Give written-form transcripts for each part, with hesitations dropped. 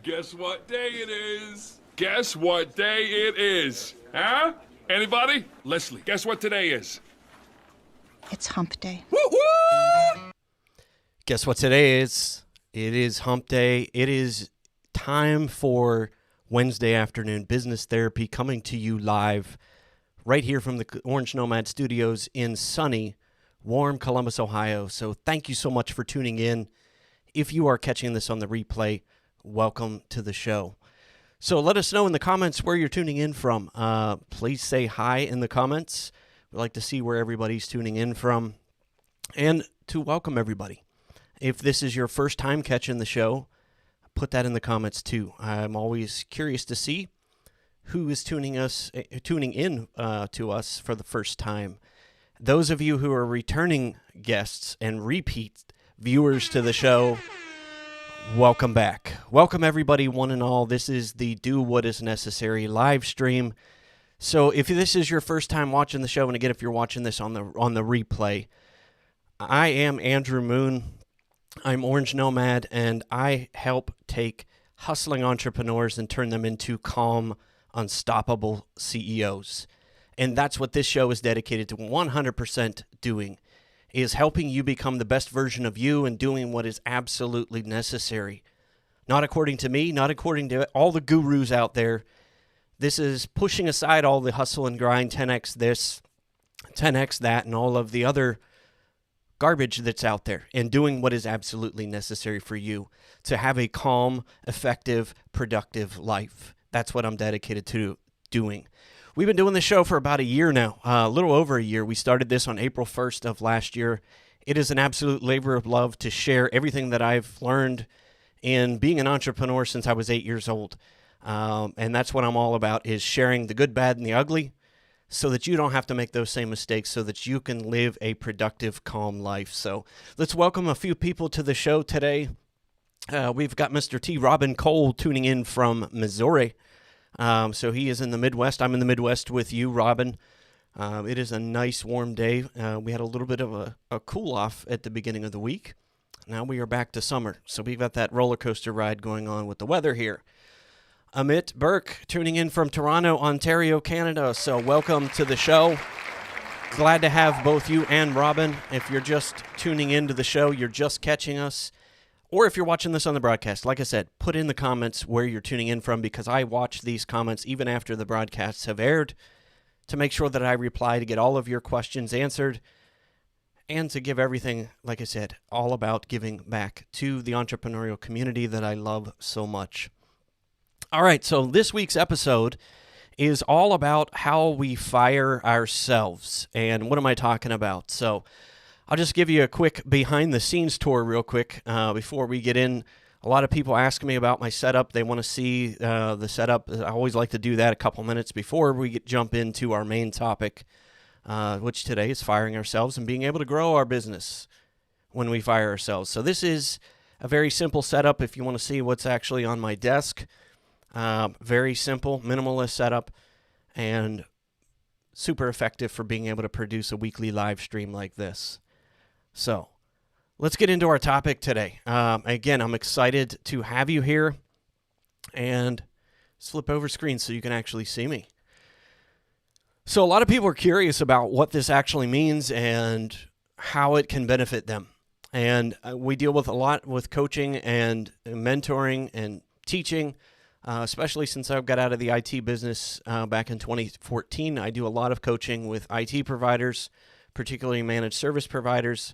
Guess what day it is? Guess what day it is? Huh? Anybody? Leslie, guess what today is? It's hump day. Woo-woo! Guess what today is? It is hump day. It is time for Wednesday afternoon business therapy coming to you live right here from the Orange Nomad Studios in sunny, warm Columbus, Ohio. So thank you so much for tuning in. If you are catching this on the replay, welcome to the show. So let us know in the comments where you're tuning in from. Please say hi in the comments. We'd like to see where everybody's tuning in from and to welcome everybody. If this is your first time catching the show, put that in the comments too. I'm always curious to see who is tuning in to us for the first time. Those of you who are returning guests and repeat viewers to the show, welcome back. Welcome everybody, one and all. This is the Do What Is Necessary live stream. So if this is your first time watching the show, and again, if you're watching this on the replay, I am Andrew Moon. I'm Orange Nomad, and I help take hustling entrepreneurs and turn them into calm, unstoppable CEOs. And that's what this show is dedicated to 100% doing, is helping you become the best version of you and doing what is absolutely necessary. Not according to me, not according to all the gurus out there. This is pushing aside all the hustle and grind, 10x this, 10x that, and all of the other garbage that's out there, and doing what is absolutely necessary for you to have a calm, effective, productive life. That's what I'm dedicated to doing. We've been doing this show for about a year now, a little over a year. We started this on April 1st of last year. It is an absolute labor of love to share everything that I've learned in being an entrepreneur since I was 8 years old. And that's what I'm all about, is sharing the good, bad, and the ugly so that you don't have to make those same mistakes, so that you can live a productive, calm life. So let's welcome a few people to the show today. We've got Mr. T. Robin Cole tuning in from Missouri. So he is in the Midwest. I'm in the Midwest with you, Robin. It is a nice warm day. We had a little bit of a cool off at the beginning of the week. Now we are back to summer. So we've got that roller coaster ride going on with the weather here. Amit Burke tuning in from Toronto, Ontario, Canada. So welcome to the show. Glad to have both you and Robin. If you're just tuning into the show, you're just catching us. Or if you're watching this on the broadcast, like I said, put in the comments where you're tuning in from, because I watch these comments even after the broadcasts have aired to make sure that I reply to get all of your questions answered and to give everything, like I said, all about giving back to the entrepreneurial community that I love so much. All right, so this week's episode is all about how we fire ourselves. And what am I talking about? So I'll just give you a quick behind-the-scenes tour real quick before we get in. A lot of people ask me about my setup. They want to see the setup. I always like to do that a couple minutes before we jump into our main topic, which today is firing ourselves and being able to grow our business when we fire ourselves. So this is a very simple setup if you want to see what's actually on my desk. Very simple, minimalist setup, and super effective for being able to produce a weekly live stream like this. So let's get into our topic today. Again, I'm excited to have you here, and let's flip over screen so you can actually see me. So a lot of people are curious about what this actually means and how it can benefit them. And we deal with a lot with coaching and mentoring and teaching, especially since I got out of the IT business back in 2014. I do a lot of coaching with IT providers, particularly managed service providers.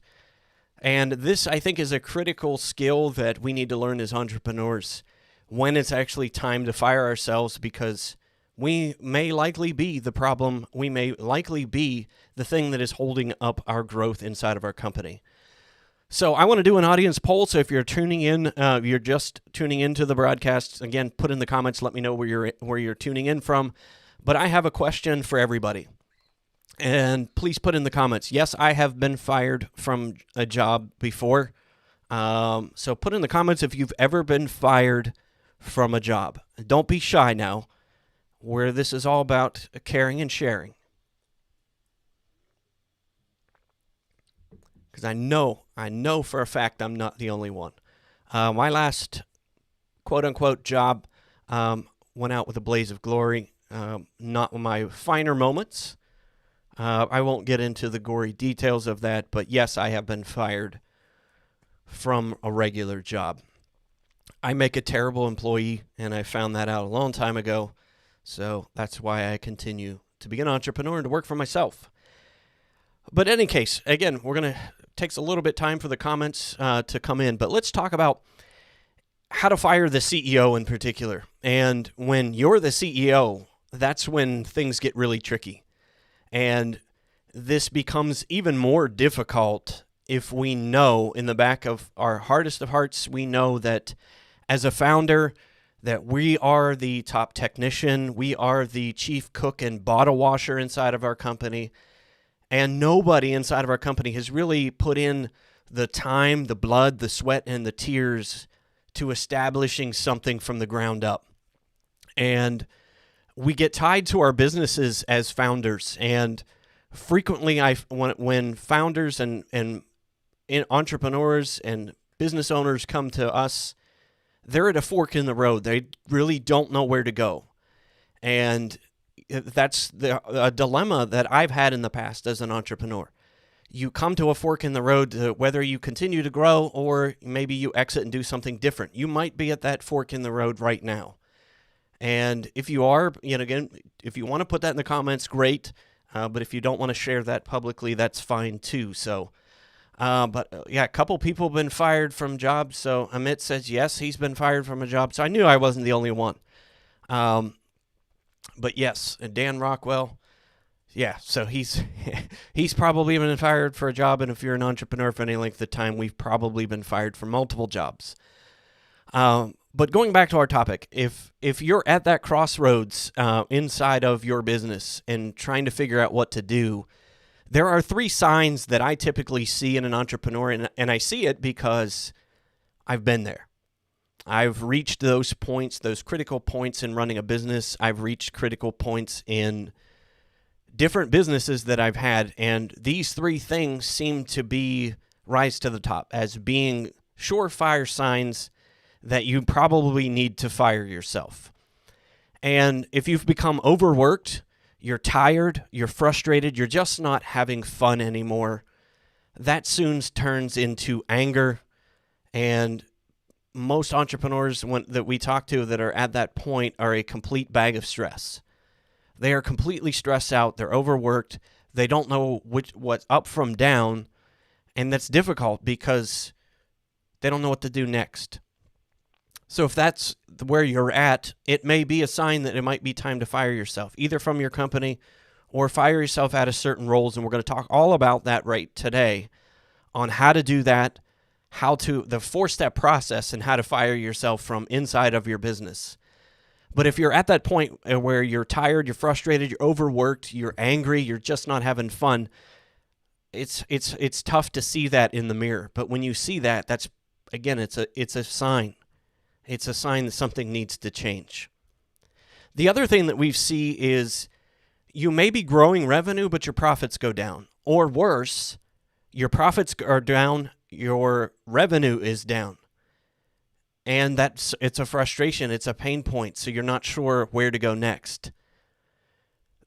And this, I think, is a critical skill that we need to learn as entrepreneurs when it's actually time to fire ourselves, because we may likely be the problem. We may likely be the thing that is holding up our growth inside of our company. So I want to do an audience poll. So if you're tuning in, you're just tuning into the broadcast, again, put in the comments, let me know where you're tuning in from. But I have a question for everybody. And please put in the comments. Yes, I have been fired from a job before. So put in the comments if you've ever been fired from a job. Don't be shy now, where this is all about caring and sharing. Because I know for a fact I'm not the only one. My last quote-unquote job went out with a blaze of glory. Not my finer moments. I won't get into the gory details of that, but yes, I have been fired from a regular job. I make a terrible employee, and I found that out a long time ago, so that's why I continue to be an entrepreneur and to work for myself. But in any case, again, takes a little bit time for the comments to come in, but let's talk about how to fire the CEO in particular. And when you're the CEO, that's when things get really tricky. And this becomes even more difficult if we know in the back of our hardest of hearts, we know that as a founder, that we are the top technician, we are the chief cook and bottle washer inside of our company, and nobody inside of our company has really put in the time, the blood, the sweat, and the tears to establishing something from the ground up. And we get tied to our businesses as founders, and frequently when founders and entrepreneurs and business owners come to us, they're at a fork in the road. They really don't know where to go. And that's a dilemma that I've had in the past as an entrepreneur. You come to a fork in the road to whether you continue to grow or maybe you exit and do something different. You might be at that fork in the road right now. And if you are, again, if you want to put that in the comments, great. But if you don't want to share that publicly, that's fine too. So, a couple people have been fired from jobs. So Amit says, yes, he's been fired from a job. So I knew I wasn't the only one. But yes, Dan Rockwell, yeah, so he's probably been fired for a job. And if you're an entrepreneur for any length of time, we've probably been fired for multiple jobs. But going back to our topic, if you're at that crossroads inside of your business and trying to figure out what to do, there are 3 signs that I typically see in an entrepreneur, and I see it because I've been there. I've reached those points, those critical points in running a business. I've reached critical points in different businesses that I've had, and these 3 things seem to rise to the top as being surefire signs that you probably need to fire yourself. And if you've become overworked, you're tired, you're frustrated, you're just not having fun anymore, that soon turns into anger. And most entrepreneurs that we talk to that are at that point are a complete bag of stress. They are completely stressed out, they're overworked, they don't know what's up from down, and that's difficult because they don't know what to do next. So if that's where you're at, it may be a sign that it might be time to fire yourself, either from your company or fire yourself out of certain roles. And we're going to talk all about that right today on how to do that, the 4-step process and how to fire yourself from inside of your business. But if you're at that point where you're tired, you're frustrated, you're overworked, you're angry, you're just not having fun, it's tough to see that in the mirror. But when you see that, it's a sign. It's a sign that something needs to change. The other thing that we see is you may be growing revenue, but your profits go down. Or worse, your profits are down, your revenue is down. And it's a frustration, it's a pain point, so you're not sure where to go next.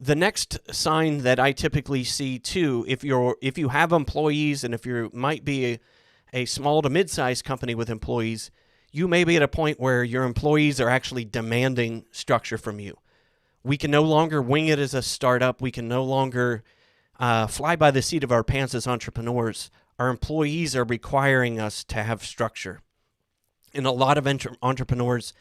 The next sign that I typically see too, if you have employees and if you might be a small to mid-sized company with employees, you may be at a point where your employees are actually demanding structure from you. We can no longer wing it as a startup. We can no longer fly by the seat of our pants as entrepreneurs. Our employees are requiring us to have structure. And a lot of entrepreneurs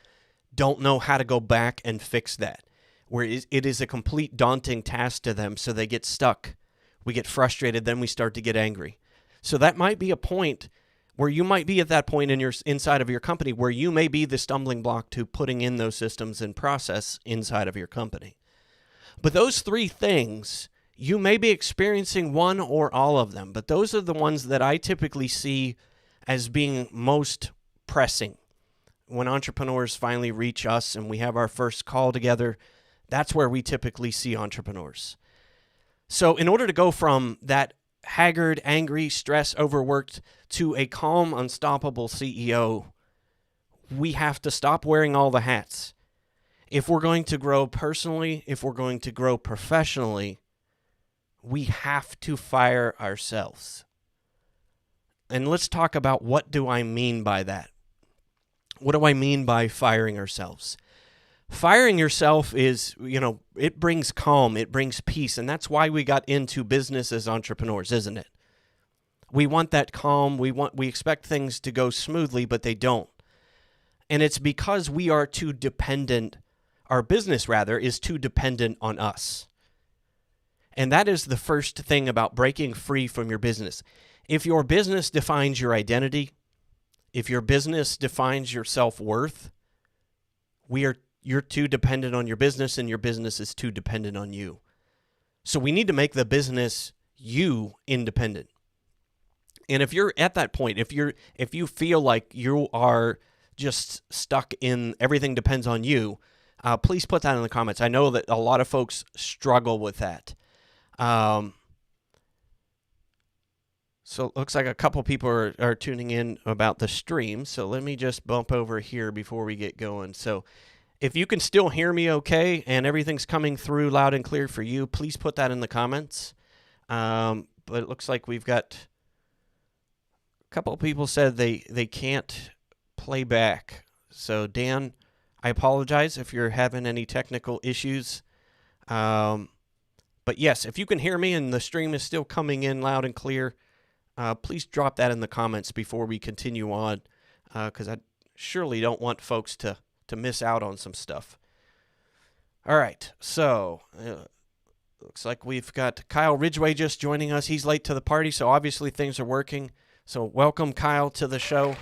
don't know how to go back and fix that, where it is a complete daunting task to them, so they get stuck. We get frustrated, then we start to get angry. So that might be a point where you might be at that point inside of your company where you may be the stumbling block to putting in those systems and process inside of your company. But those 3 things, you may be experiencing one or all of them, but those are the ones that I typically see as being most pressing. When entrepreneurs finally reach us and we have our first call together, that's where we typically see entrepreneurs. So in order to go from that haggard, angry, stressed, overworked to a calm, unstoppable CEO, we have to stop wearing all the hats. If we're going to grow personally, if we're going to grow professionally, we have to fire ourselves. And let's talk about, what do I mean by that? What do I mean by firing ourselves? Firing yourself is, it brings calm, it brings peace, and that's why we got into business as entrepreneurs, isn't it? We want that calm, we expect things to go smoothly, but they don't. And it's because we are too dependent, our business rather, is too dependent on us. And that is the first thing about breaking free from your business. If your business defines your identity, if your business defines your self-worth, you're too dependent on your business, and your business is too dependent on you. So we need to make the business you independent. And if you're at that point, if you feel like you are just stuck in everything depends on you, please put that in the comments. I know that a lot of folks struggle with that. So it looks like a couple people are tuning in about the stream. So let me just bump over here before we get going. So if you can still hear me okay and everything's coming through loud and clear for you, please put that in the comments. But it looks like we've got a couple of people said they can't play back. So Dan, I apologize if you're having any technical issues. But yes, if you can hear me and the stream is still coming in loud and clear, please drop that in the comments before we continue on, because I surely don't want folks to miss out on some stuff. All right, so looks like we've got Kyle Ridgway just joining us. He's late to the party, so obviously things are working. So welcome, Kyle, to the show.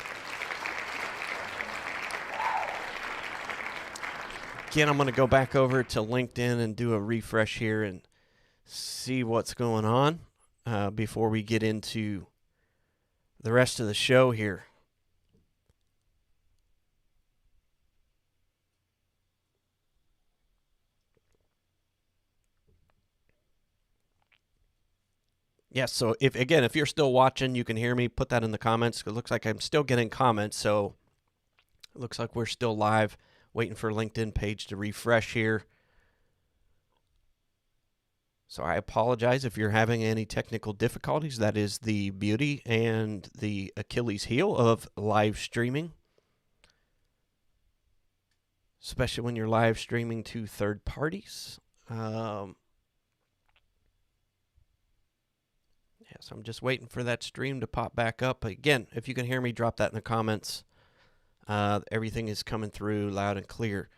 Again, I'm going to go back over to LinkedIn and do a refresh here and see what's going on before we get into the rest of the show here. Yes, so if you're still watching, you can hear me, put that in the comments. It looks like I'm still getting comments, so it looks like we're still live, waiting for LinkedIn page to refresh here. So I apologize if you're having any technical difficulties. That is the beauty and the Achilles heel of live streaming, especially when you're live streaming to third parties. So I'm just waiting for that stream to pop back up. Again, if you can hear me, drop that in the comments. Everything is coming through loud and clear.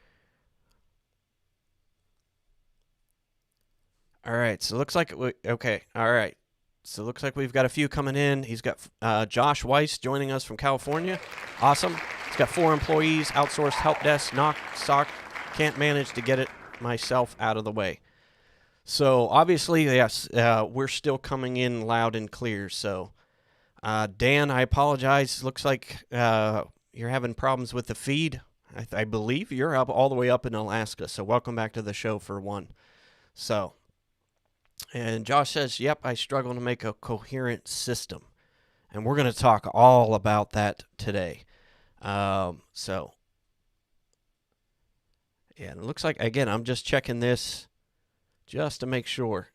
All right, so it looks like okay. All right, so it looks like we've got a few coming in. He's got Josh Weiss joining us from California. Awesome. He's got 4 employees, outsourced help desk, knock, sock. Can't manage to get it myself out of the way. So obviously, yes, we're still coming in loud and clear. So Dan, I apologize. Looks like you're having problems with the feed. I believe you're up all the way up in Alaska. So welcome back to the show for one. So. And Josh says, yep, I struggle to make a coherent system. And we're going to talk all about that today. Yeah, and it looks like, again, I'm just checking this just to make sure.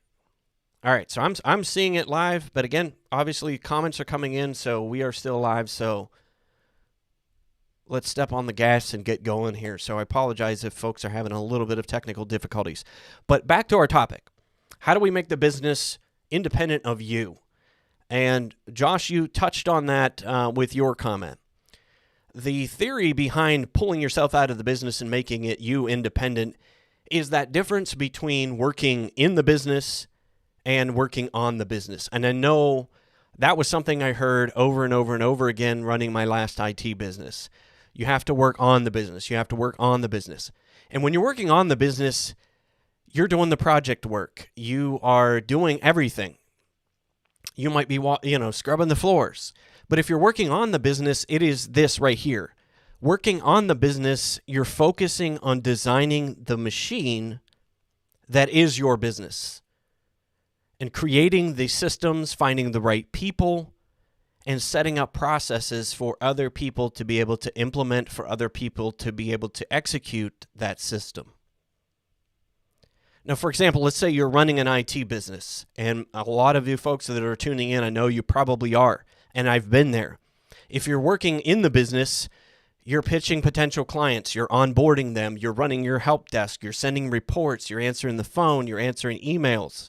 All right, so I'm seeing it live. But again, obviously comments are coming in, so we are still live. So let's step on the gas and get going here. So I apologize if folks are having a little bit of technical difficulties. But back to our topic. How do we make the business independent of you? And Josh, you touched on that with your comment. The theory behind pulling yourself out of the business and making it you independent is that difference between working in the business and working on the business. And I know that was something I heard over and over and over again running my last IT business. You have to work on the business. You have to work on the business. And when you're working on the business, you're doing the project work. You are doing everything. You might be, scrubbing the floors. But if you're working on the business, it is this right here. Working on the business, you're focusing on designing the machine that is your business and creating the systems, finding the right people, and setting up processes for other people to be able to implement, for other people to be able to execute that system. Now, for example, let's say you're running an IT business, and a lot of you folks that are tuning in, I know you probably are, and I've been there. If you're working in the business, you're pitching potential clients, you're onboarding them, you're running your help desk, you're sending reports, you're answering the phone, you're answering emails.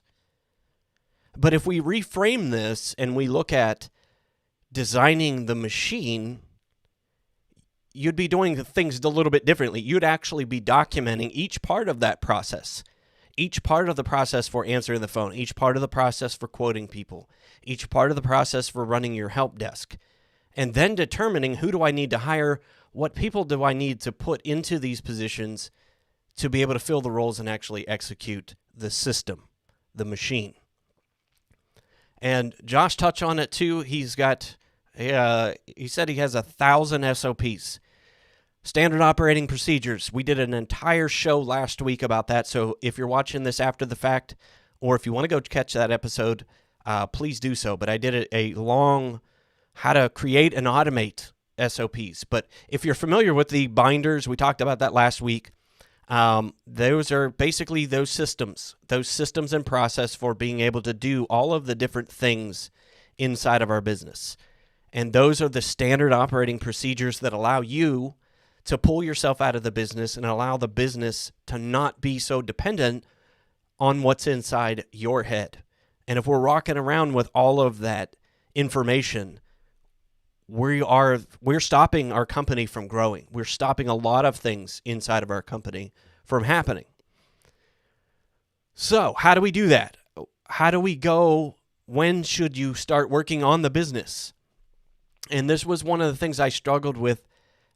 But if we reframe this and we look at designing the machine, you'd be doing things a little bit differently. You'd actually be documenting each part of that process, each part of the process for answering the phone, each part of the process for quoting people, each part of the process for running your help desk, and then determining who do I need to hire, what people do I need to put into these positions to be able to fill the roles and actually execute the system, the machine. And Josh touched on it too. He said he has 1,000 SOPs, standard operating procedures. We did an entire show last week about that. So if you're watching this after the fact, or if you want to go catch that episode, please do so. But I did a long how to create and automate SOPs. But if you're familiar with the binders, we talked about that last week. Those are basically those systems and process for being able to do all of the different things inside of our business. And those are the standard operating procedures that allow you to pull yourself out of the business and allow the business to not be so dependent on what's inside your head. And if we're rocking around with all of that information, we're stopping our company from growing. We're stopping a lot of things inside of our company from happening. So how do we do that? How do we go? When should you start working on the business? And this was one of the things I struggled with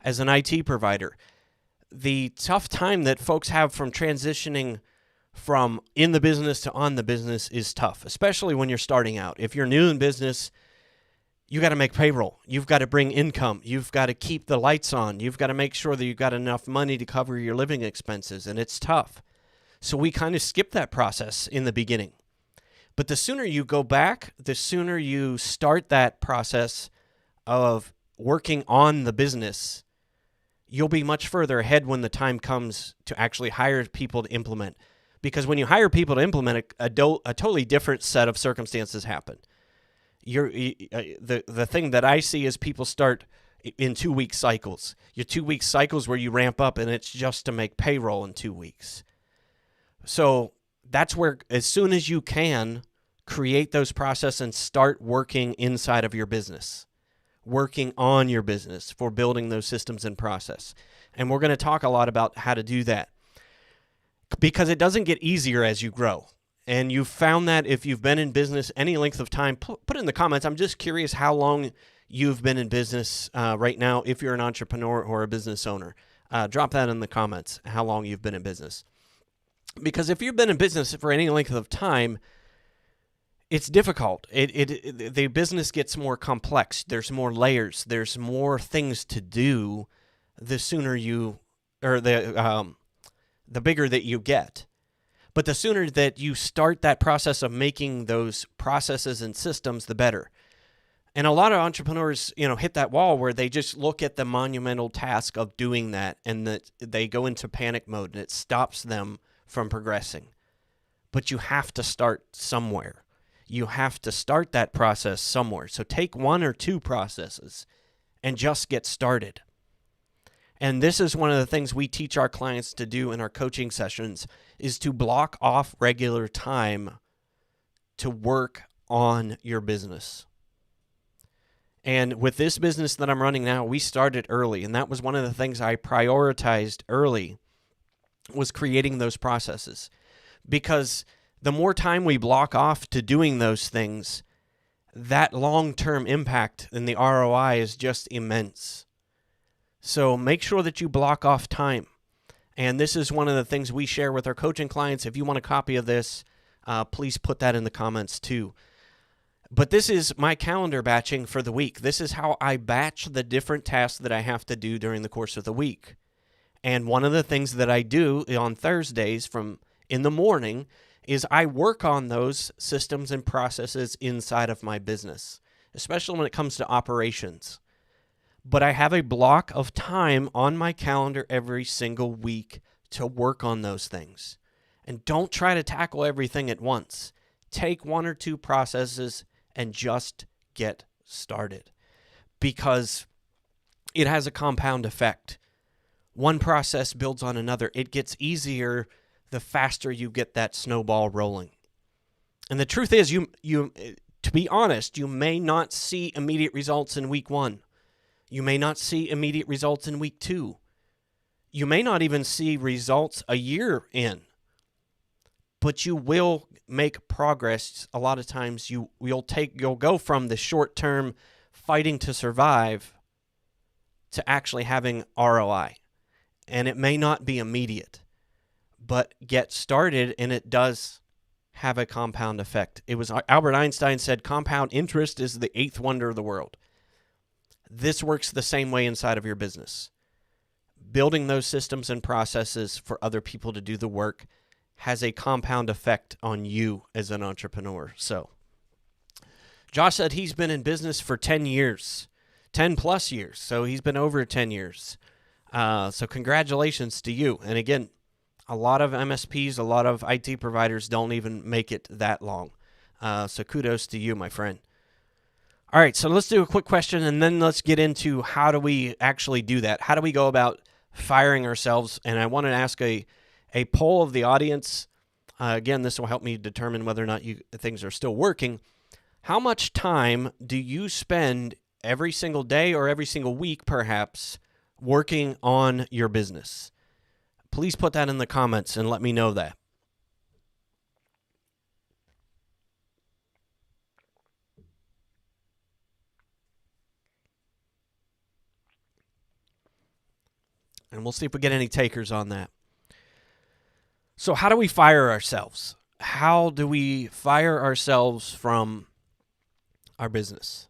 as an IT provider. The tough time that folks have from transitioning from in the business to on the business is tough, especially when you're starting out. If you're new in business, you got to make payroll. You've got to bring income. You've got to keep the lights on. You've got to make sure that you've got enough money to cover your living expenses, and it's tough. So we kind of skip that process in the beginning. But the sooner you go back, the sooner you start that process of working on the business, you'll be much further ahead when the time comes to actually hire people to implement. Because when you hire people to implement, a totally different set of circumstances happen. The thing that I see is people start in 2-week cycles. Your 2-week cycles where you ramp up, and it's just to make payroll in 2 weeks. So that's where, as soon as you can, create those processes and start working inside of your business, working on your business for building those systems and process. And we're going to talk a lot about how to do that, because it doesn't get easier as you grow. And you've found that if you've been in business any length of time, put in the comments. I'm just curious how long you've been in business right now, if you're an entrepreneur or a business owner. Drop that in the comments, how long you've been in business. Because if you've been in business for any length of time, it's difficult. The business gets more complex. There's more layers. There's more things to do the sooner you, or the bigger that you get. But the sooner that you start that process of making those processes and systems, the better. And a lot of entrepreneurs, hit that wall where they just look at the monumental task of doing that, and that they go into panic mode, and it stops them from progressing. But you have to start somewhere. You have to start that process somewhere. So take 1 or 2 processes and just get started. And this is one of the things we teach our clients to do in our coaching sessions, is to block off regular time to work on your business. And with this business that I'm running now, we started early. And that was one of the things I prioritized early, was creating those processes. Because the more time we block off to doing those things, that long-term impact and the ROI is just immense. So make sure that you block off time. And this is one of the things we share with our coaching clients. If you want a copy of this, please put that in the comments too. But this is my calendar batching for the week. This is how I batch the different tasks that I have to do during the course of the week. And one of the things that I do on Thursdays from in the morning is I work on those systems and processes inside of my business, especially when it comes to operations. But I have a block of time on my calendar every single week to work on those things. And don't try to tackle everything at once. Take one or two processes and just get started, because it has a compound effect. One process builds on another. It gets easier the faster you get that snowball rolling. And the truth is, you to be honest, you may not see immediate results in week 1. You may not see immediate results in week 2. You may not even see results a year in. But you will make progress. A lot of times you'll go from the short-term fighting to survive to actually having ROI. And it may not be immediate, but get started, and it does have a compound effect. It was Albert Einstein said compound interest is the 8th wonder of the world. This works the same way inside of your business. Building those systems and processes for other people to do the work has a compound effect on you as an entrepreneur. So Josh said he's been in business for 10 years, 10 plus years. So he's been over 10 years. So congratulations to you. And again, a lot of MSPs, a lot of IT providers don't even make it that long. So kudos to you, my friend. All right, so let's do a quick question, and then let's get into how do we actually do that? How do we go about firing ourselves? And I want to ask a poll of the audience. Again, this will help me determine whether or not things are still working. How much time do you spend every single day or every single week, perhaps, working on your business? Please put that in the comments and let me know that. And we'll see if we get any takers on that. So how do we fire ourselves? How do we fire ourselves from our business?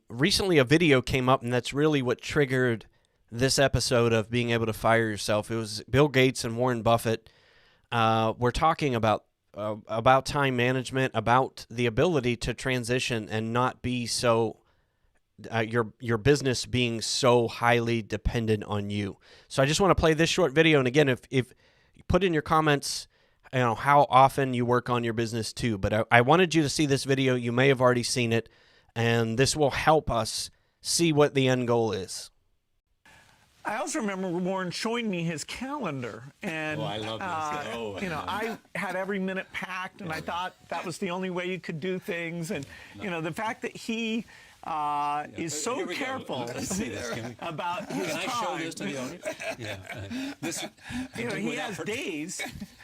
Recently, a video came up, and that's really what triggered this episode of being able to fire yourself. It was Bill Gates and Warren Buffett. We're talking about time management, about the ability to transition and not be so your business being so highly dependent on you. So I just want to play this short video. And again, if you put in your comments, how often you work on your business too. But I wanted you to see this video. You may have already seen it, and this will help us see what the end goal is. I also remember Warren showing me his calendar, and I love this. I had every minute packed, and I thought that was the only way you could do things. And the fact that he is so careful about his time. Can I show this to the audience? Yeah. He has days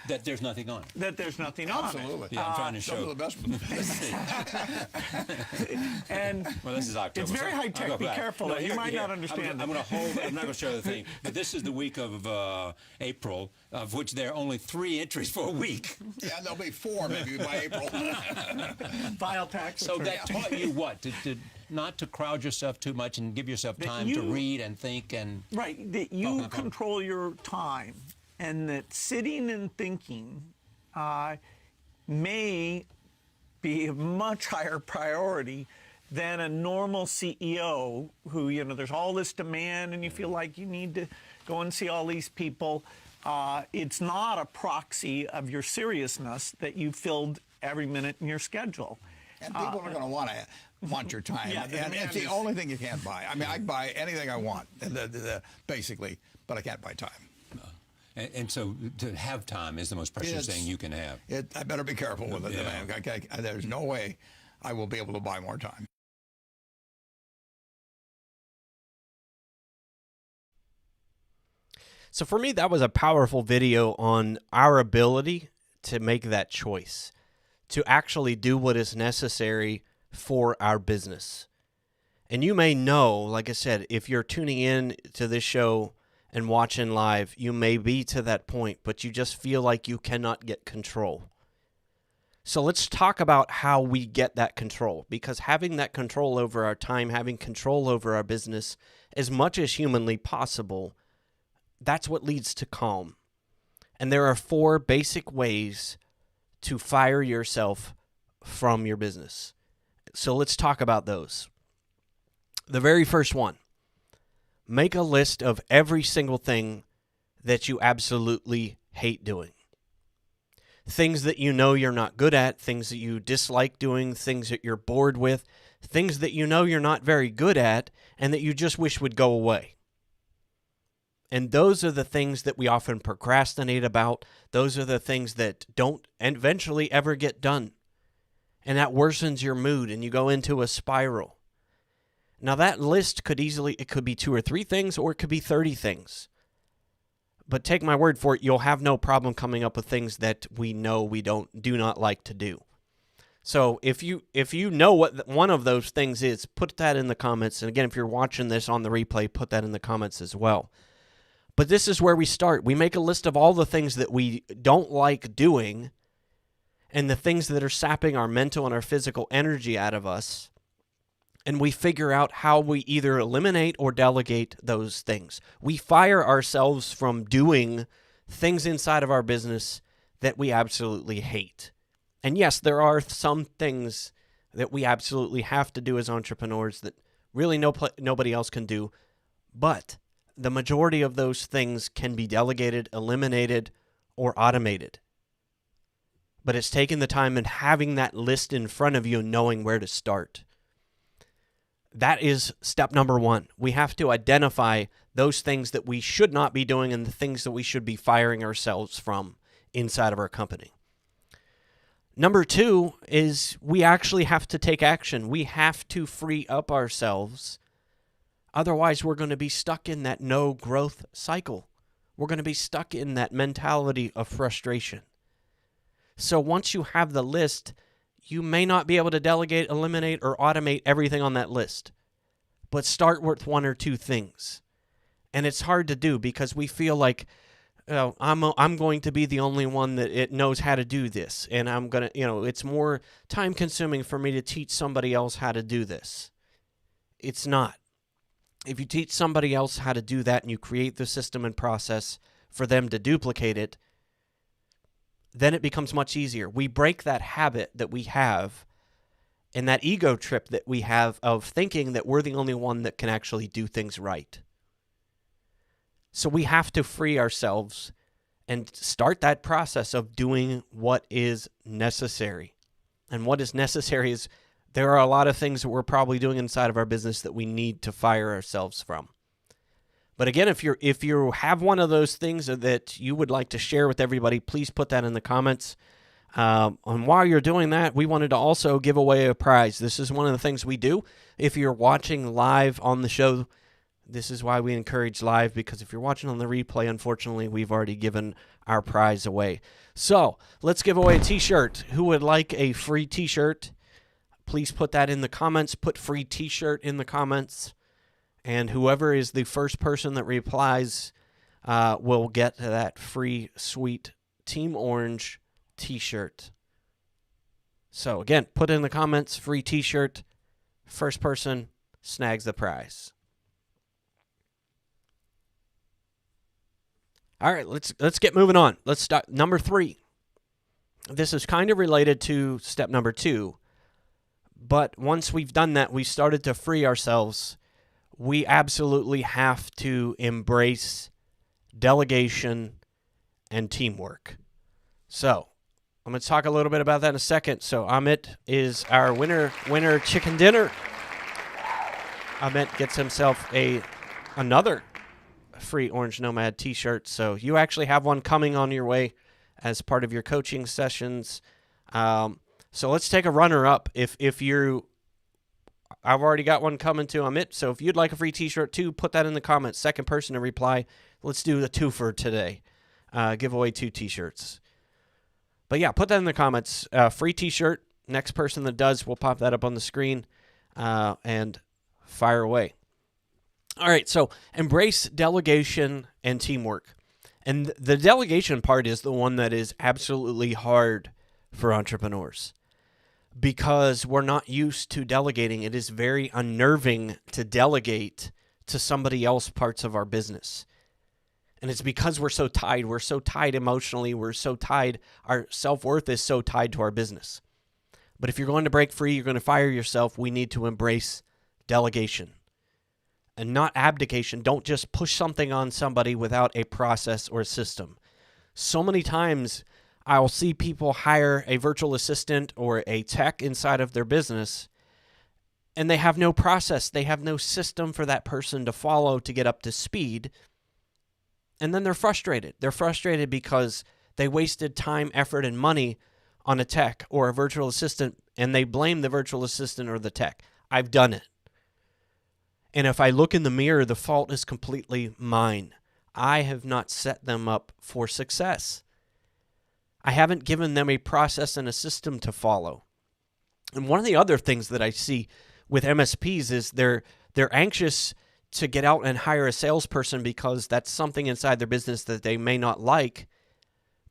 that there's nothing on. Absolutely. Yeah, I'm trying to show. Some of the best And well, this is October. it's very high tech. Be careful. No, you might not understand. I'm going to hold. I'm not going to show the thing. But this is the week of April, of which there are only 3 entries for a week. Yeah, there'll be 4 maybe by April. File tax. So that taught you what? Not to crowd yourself too much and give yourself time to read and think and... Right, that you control your time, and that sitting and thinking may be a much higher priority than a normal CEO who, there's all this demand and you feel like you need to go and see all these people. It's not a proxy of your seriousness that you filled every minute in your schedule. And people are going to want your time. Yeah, and it's the only thing you can't buy. I mean, I can buy anything I want, basically, but I can't buy time. And so to have time is the most precious thing you can have. I better be careful with it. Yeah. There's no way I will be able to buy more time. So for me, that was a powerful video on our ability to make that choice, to actually do what is necessary for our business. And you may know, like I said, if you're tuning in to this show and watching live, you may be to that point, but you just feel like you cannot get control. So let's talk about how we get that control, because having that control over our time, having control over our business as much as humanly possible, that's what leads to calm. And there are 4 basic ways to fire yourself from your business. So let's talk about those. The very first one, make a list of every single thing that you absolutely hate doing. Things that you know you're not good at, things that you dislike doing, things that you're bored with, things that you know you're not very good at, and that you just wish would go away. And those are the things that we often procrastinate about. Those are the things that don't eventually ever get done. And that worsens your mood, and you go into a spiral. Now, that list could be 2 or 3 things, or it could be 30 things. But take my word for it, you'll have no problem coming up with things that we know we do not like to do. So if you know what one of those things is, put that in the comments. And again, if you're watching this on the replay, put that in the comments as well. But this is where we start. We make a list of all the things that we don't like doing and the things that are sapping our mental and our physical energy out of us. And we figure out how we either eliminate or delegate those things. We fire ourselves from doing things inside of our business that we absolutely hate. And yes, there are some things that we absolutely have to do as entrepreneurs that really nobody else can do. But the majority of those things can be delegated, eliminated, or automated. But it's taking the time and having that list in front of you and knowing where to start. That is step number 1. We have to identify those things that we should not be doing and the things that we should be firing ourselves from inside of our company. Number 2 is we actually have to take action. We have to free up ourselves. Otherwise, we're going to be stuck in that no growth cycle. We're going to be stuck in that mentality of frustration. So once you have the list, you may not be able to delegate, eliminate, or automate everything on that list. But start with 1 or 2 things. And it's hard to do because we feel like, I'm going to be the only one that it knows how to do this. And I'm going to, it's more time consuming for me to teach somebody else how to do this. It's not. If you teach somebody else how to do that and you create the system and process for them to duplicate it, then it becomes much easier. We break that habit that we have and that ego trip that we have of thinking that we're the only one that can actually do things right. So we have to free ourselves and start that process of doing what is necessary. And what is necessary is there are a lot of things that we're probably doing inside of our business that we need to fire ourselves from. But again, if you have one of those things that you would like to share with everybody, please put that in the comments. And while you're doing that, we wanted to also give away a prize. This is one of the things we do. If you're watching live on the show, this is why we encourage live, because if you're watching on the replay, unfortunately, we've already given our prize away. So let's give away a t-shirt. Who would like a free t-shirt? Please put that in the comments. Put free t-shirt in the comments. And whoever is the first person that replies will get that free, sweet Team Orange t-shirt. So, again, put in the comments, free t-shirt. First person snags the prize. All right, let's get moving on. Let's start. Number 3. This is kind of related to step number 2. But once we've done that, we started to free ourselves. We absolutely have to embrace delegation and teamwork. So I'm going to talk a little bit about that in a second. So Amit is our winner chicken dinner. Amit gets himself another free Orange Nomad t-shirt. So you actually have one coming on your way as part of your coaching sessions. So let's take a runner-up. If you're, I've already got one coming to Amit. So if you'd like a free t-shirt too, put that in the comments. Second person to reply. Let's do the twofer today. Give away 2 t-shirts. But yeah, put that in the comments. Free t-shirt. Next person that does, we'll pop that up on the screen and fire away. All right, so embrace delegation and teamwork. And the delegation part is the one that is absolutely hard for entrepreneurs because we're not used to delegating. It is very unnerving to delegate to somebody else parts of our business. And it's because we're so tied. We're so tied emotionally. We're so tied. Our self-worth is so tied to our business. But if you're going to break free, you're going to fire yourself, we need to embrace delegation and not abdication. Don't just push something on somebody without a process or a system. So many times I'll see people hire a virtual assistant or a tech inside of their business, and they have no process. They have no system for that person to follow to get up to speed. And then they're frustrated. They're frustrated because they wasted time, effort, and money on a tech or a virtual assistant, and they blame the virtual assistant or the tech. I've done it. And if I look in the mirror, the fault is completely mine. I have not set them up for success. I haven't given them a process and a system to follow. And one of the other things that I see with MSPs is they're anxious to get out and hire a salesperson because that's something inside their business that they may not like.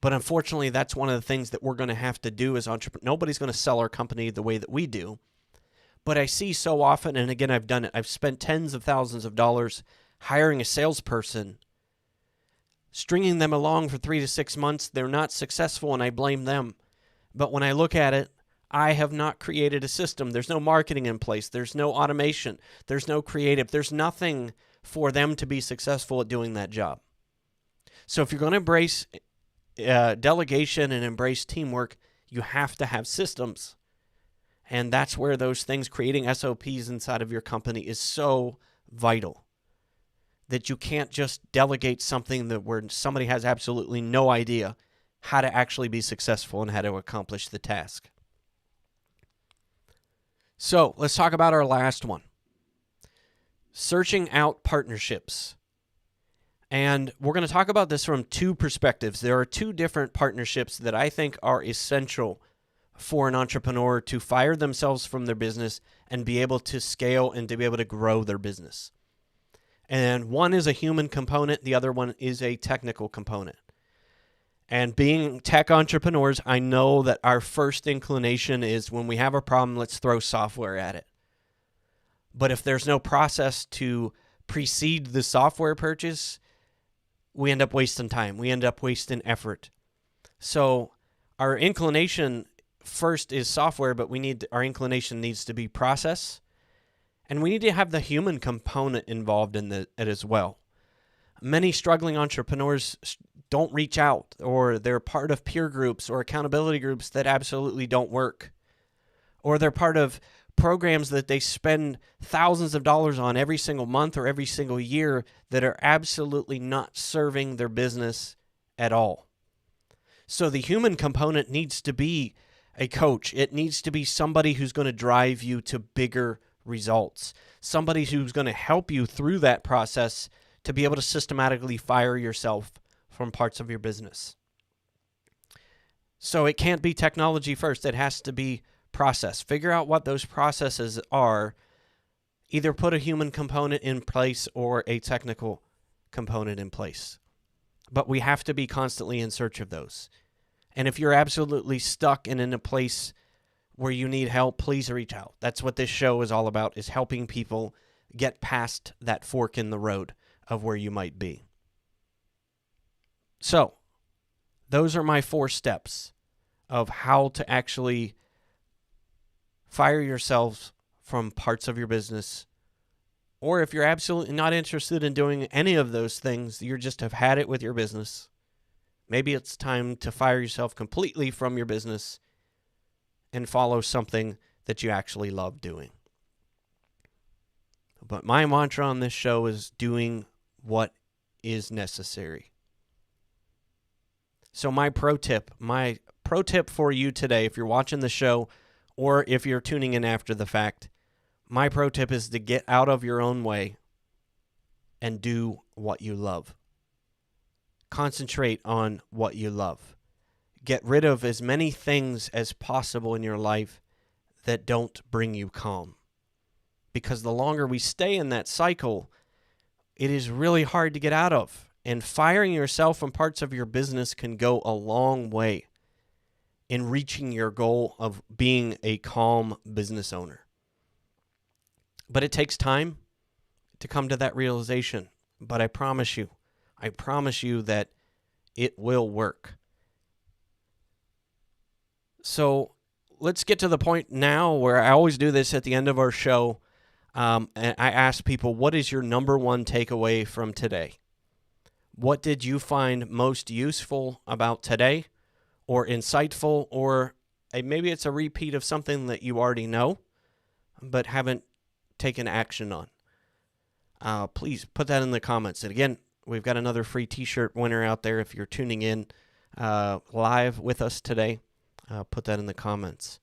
But unfortunately, that's one of the things that we're going to have to do as entrepreneurs. Nobody's going to sell our company the way that we do. But I see so often, and again, I've done it. I've spent tens of thousands of dollars hiring a salesperson, stringing them along for 3 to 6 months. They're not successful, and I blame them. But when I look at it, I have not created a system. There's no marketing in place. There's no automation. There's no creative. There's nothing for them to be successful at doing that job. So if you're going to embrace delegation and embrace teamwork, you have to have systems. And that's where those things, creating SOPs inside of your company, is so vital. That you can't just delegate something where somebody has absolutely no idea how to actually be successful and how to accomplish the task. So let's talk about our last one. Searching out partnerships. And we're going to talk about this from two perspectives. There are two different partnerships that I think are essential for an entrepreneur to fire themselves from their business and be able to scale and to be able to grow their business. And one is a human component. The other one is a technical component. And being tech entrepreneurs, I know that our first inclination is when we have a problem, let's throw software at it. But if there's no process to precede the software purchase, we end up wasting time. We end up wasting effort. So our inclination first is software, but our inclination needs to be process. And we need to have the human component involved in it as well. Many struggling entrepreneurs don't reach out, or they're part of peer groups or accountability groups that absolutely don't work. Or they're part of programs that they spend thousands of dollars on every single month or every single year that are absolutely not serving their business at all. So the human component needs to be a coach. It needs to be somebody who's going to drive you to bigger results. Somebody who's going to help you through that process to be able to systematically fire yourself from parts of your business. So it can't be technology first. It has to be process. Figure out what those processes are. Either put a human component in place or a technical component in place. But we have to be constantly in search of those. And if you're absolutely stuck and in a place where you need help, please reach out. That's what this show is all about, is helping people get past that fork in the road of where you might be. So, those are my 4 steps of how to actually fire yourselves from parts of your business. Or if you're absolutely not interested in doing any of those things, you just have had it with your business, maybe it's time to fire yourself completely from your business and follow something that you actually love doing. But my mantra on this show is doing what is necessary. So my pro tip for you today, if you're watching the show or if you're tuning in after the fact, my pro tip is to get out of your own way and do what you love. Concentrate on what you love. Get rid of as many things as possible in your life that don't bring you calm. Because the longer we stay in that cycle, it is really hard to get out of. And firing yourself from parts of your business can go a long way in reaching your goal of being a calm business owner. But it takes time to come to that realization. But I promise you that it will work. So let's get to the point now where I always do this at the end of our show. And I ask people, what is your number one takeaway from today? What did you find most useful about today, or insightful, or maybe it's a repeat of something that you already know but haven't taken action on? Please put that in the comments. And again, we've got another free t-shirt winner out there if you're tuning in live with us today. Put that in the comments.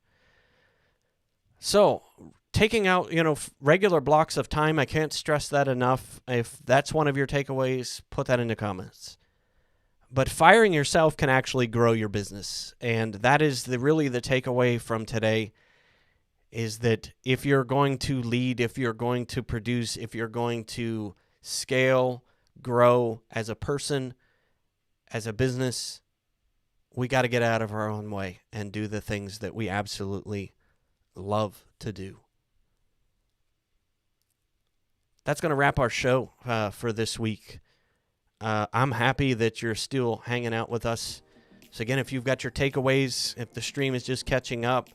So, taking out, regular blocks of time, I can't stress that enough. If that's one of your takeaways, put that in the comments. But firing yourself can actually grow your business. And that is really the takeaway from today, is that if you're going to lead, if you're going to produce, if you're going to scale, grow as a person, as a business, we got to get out of our own way and do the things that we absolutely love to do. That's going to wrap our show for this week. I'm happy that you're still hanging out with us. So again, if you've got your takeaways, if the stream is just catching up,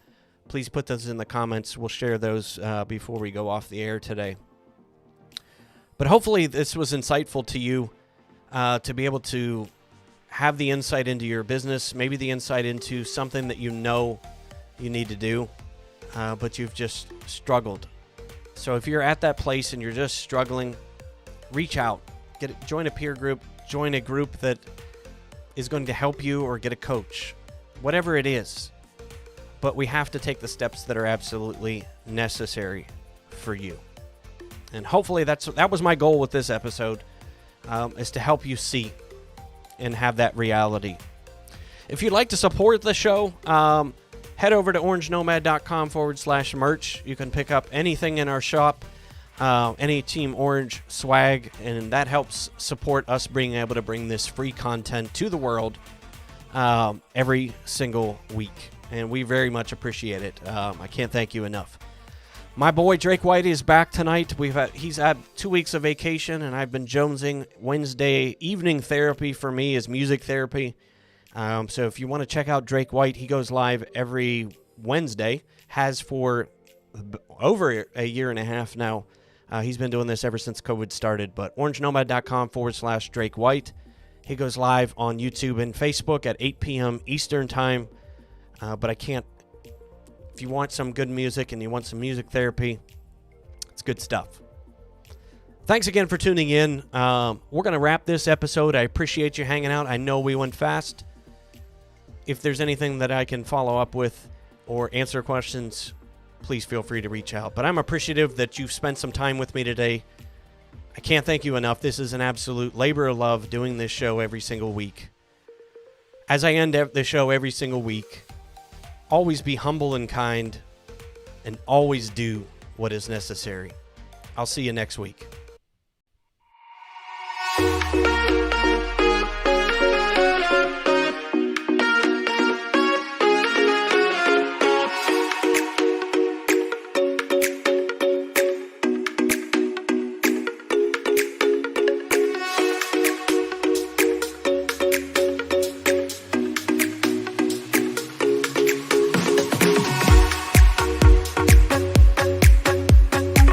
please put those in the comments. We'll share those before we go off the air today. But hopefully this was insightful to you, to be able to have the insight into your business, maybe the insight into something that you know you need to do, but you've just struggled. So if you're at that place and you're just struggling, reach out. Join a peer group, join a group that is going to help you, or get a coach, whatever it is. But we have to take the steps that are absolutely necessary for you. And hopefully that was my goal with this episode, is to help you see and have that reality. If you'd like to support the show, head over to orangenomad.com/merch. You can pick up anything in our shop, any Team Orange swag, and that helps support us being able to bring this free content to the world every single week. And we very much appreciate it. I can't thank you enough. My boy Drake White is back tonight. He's had 2 weeks of vacation, and I've been jonesing. Wednesday evening therapy for me is music therapy. So if you want to check out Drake White, he goes live every Wednesday, has for over a year and a half now. He's been doing this ever since COVID started. But orangenomad.com/Drake White. He goes live on YouTube and Facebook at 8 p.m. Eastern Time. But I can't. If you want some good music and you want some music therapy, it's good stuff. Thanks again for tuning in. We're going to wrap this episode. I appreciate you hanging out. I know we went fast. If there's anything that I can follow up with or answer questions, please feel free to reach out. But I'm appreciative that you've spent some time with me today. I can't thank you enough. This is an absolute labor of love doing this show every single week. As I end the show every single week, always be humble and kind, and always do what is necessary. I'll see you next week.